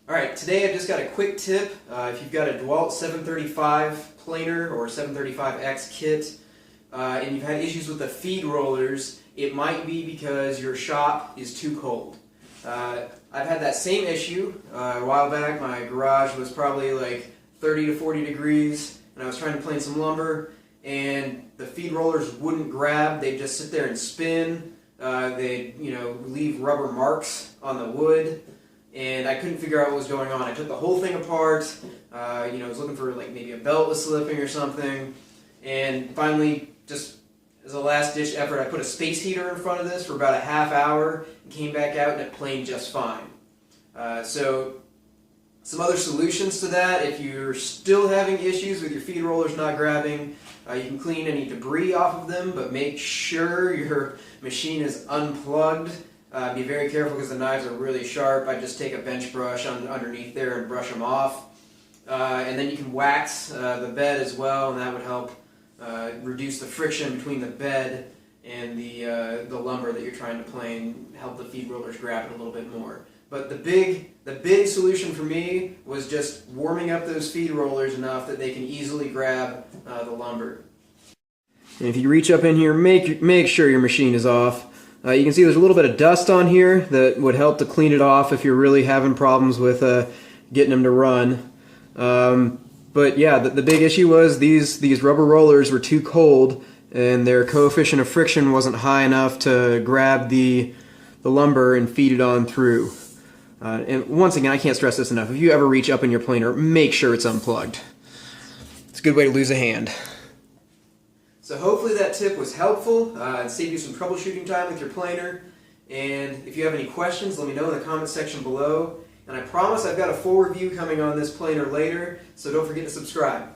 Alright, today I've just got a quick tip. If you've got a DeWalt 735 planer or 735X kit and you've had issues with the feed rollers, it might be because your shop is too cold. I've had that same issue a while back. My garage was probably like 30 to 40 degrees and I was trying to plane some lumber and the feed rollers wouldn't grab. They'd just sit there and spin. They'd leave rubber marks on the wood. And I couldn't figure out what was going on. I took the whole thing apart, I was looking for like maybe a belt was slipping or something, and finally, just as a last-ditch effort, I put a space heater in front of this for about a half hour, and came back out and it planed just fine. So, some other solutions to that: if you're still having issues with your feed rollers not grabbing, you can clean any debris off of them, but make sure your machine is unplugged. Be very careful because the knives are really sharp. I just take a bench brush underneath there and brush them off. And then you can wax the bed as well, and that would help reduce the friction between the bed and the lumber that you're trying to plane, help the feed rollers grab it a little bit more. But the big solution for me was just warming up those feed rollers enough that they can easily grab the lumber. And if you reach up in here, make sure your machine is off. You can see there's a little bit of dust on here that would help to clean it off if you're really having problems with getting them to run. But yeah, the big issue was these rubber rollers were too cold and their coefficient of friction wasn't high enough to grab the lumber and feed it on through. And once again, I can't stress this enough. If you ever reach up in your planer, make sure it's unplugged. It's a good way to lose a hand. So hopefully that tip was helpful and saved you some troubleshooting time with your planer. And if you have any questions, let me know in the comment section below. And I promise I've got a full review coming on this planer later, so don't forget to subscribe.